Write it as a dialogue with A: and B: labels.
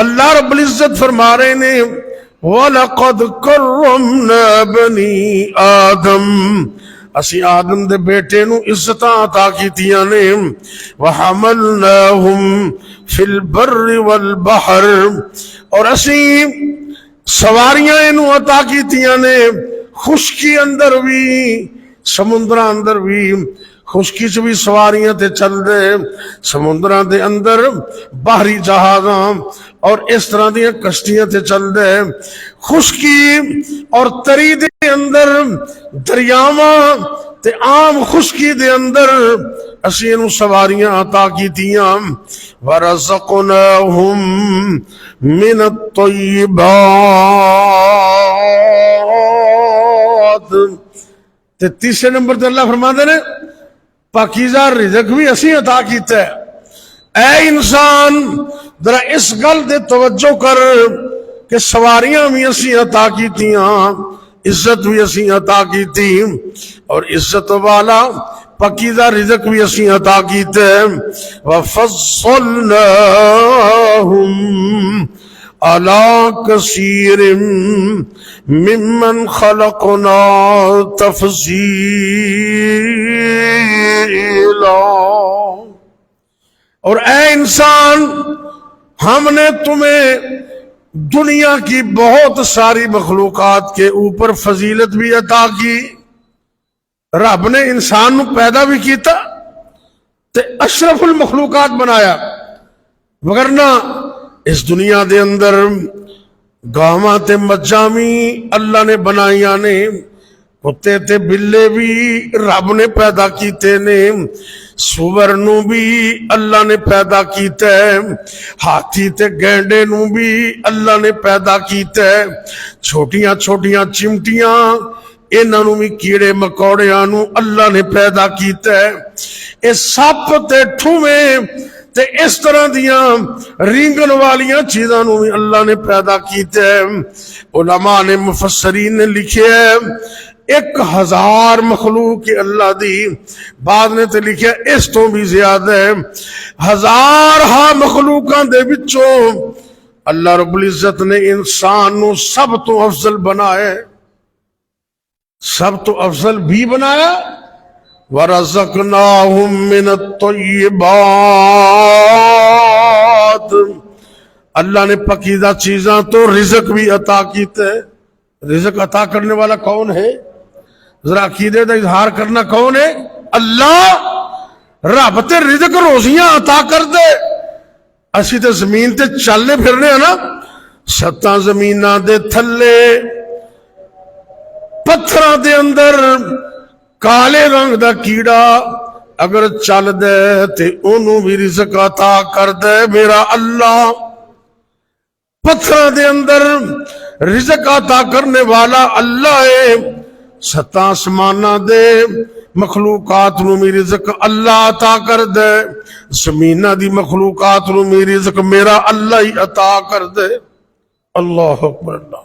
A: اللہ رب العزت فرما رہے نے وَلَقَدْ كَرَّمْنَا بَنِي آدم، اسی آدم دے بیٹے نو عزتاں عطا کیتیاں نے وَحَمَلْنَاهُمْ فِي الْبَرِّ وَالْبَحْرِ، اور اسی سواریاں انہوں عطا کیتیاں نے خشکی اندر بھی سمندرہ اندر بھی، خشکی سے بھی سواریاں تے چل دے، سمندرہ دے اندر باہری جہازاں اور اس طرح دیا کشتیاں تے چل دے، خشکی اور تری دے اندر دریاواں تے عام خشکی دے اندر اسی انہوں سواریاں عطا کیتیاں وَرَزَقْنَاهُمْ مِنَ الطَّيِّبَاتِ، تے تیسرے نمبر تے اللہ فرما دے نے پاکیزہ رزق بھی اسی عطا کیتا ہے۔ اے انسان ذرا اس گل دے توجہ کر کہ سواریاں بھی اسی عطا کیتیاں، عزت بھی اسی عطا کیتی، اور عزت والا پاکیزہ رزق بھی اسی عطا کیتے وَفَصَّلْنَاهُمْ عَلَى كَثِيرٍ مِّمَّنْ خَلَقْنَا تَفْضِيلًا، اور اے انسان ہم نے تمہیں دنیا کی بہت ساری مخلوقات کے اوپر فضیلت بھی عطا کی۔ رب نے انسان نو پیدا بھی کیتا تے اشرف المخلوقات بنایا، وگرنہ اس دنیا دے اندر گاواں تے مجھاں بھی اللہ نے بنائیاں نے، کتے تے بلے بھی رب نے پیدا کیتے نے، سور نو بھی اللہ نے پیدا کیتا ہے، ہاتھی تے گینڈے نو بھی اللہ نے پیدا کیتا ہے، چھوٹیاں چھوٹیاں چمٹیاں انہاں نو بھی کیڑے مکوڑیاں نو اللہ نے پیدا کیتا ہے، اے سپ تے ٹھویں تے اس طرح دیاں رینگن والیاں چیزاں نو بھی اللہ نے پیدا کیتا ہے۔ علماء نے مفسرین نے لکھے ہے 1000 مخلوق اللہ دی، بعد نے تے لکھے اس تو بھی زیادہ ہے، 1000 مخلوقاں دے وچوں اللہ رب العزت نے انسان نو سب تو افضل بنایا، سب تو افضل بھی بنایا وَرَزَقْنَاهُمْ مِنَ الطَّيِّبَاتِ، اللہ نے پاکیزہ چیزاں تو رزق بھی عطا کیتے۔ رزق عطا کرنے والا کون ہے؟ ذرا عقیدے دا اظہار کرنا کون ہے؟ اللہ۔ رب تے رزق روزیاں عطا کر دے، اسی تے زمین تے چلنے پھرنے ہیں نا، ستاں زمیناں دے تھلے پتھراں دے اندر کالے رنگ دا کیڑا اگر چل دے تے انہوں بھی رزق عطا کر دے میرا اللہ۔ پتھراں دے اندر رزق عطا کرنے والا اللہ ہے، ستاں آسماناں دے مخلوقات نو بھی رزق اللہ عطا کر دے، زمینہ دی مخلوقات نو بھی رزق میرا اللہ ہی عطا کر دے۔ اللہ اکبر اللہ۔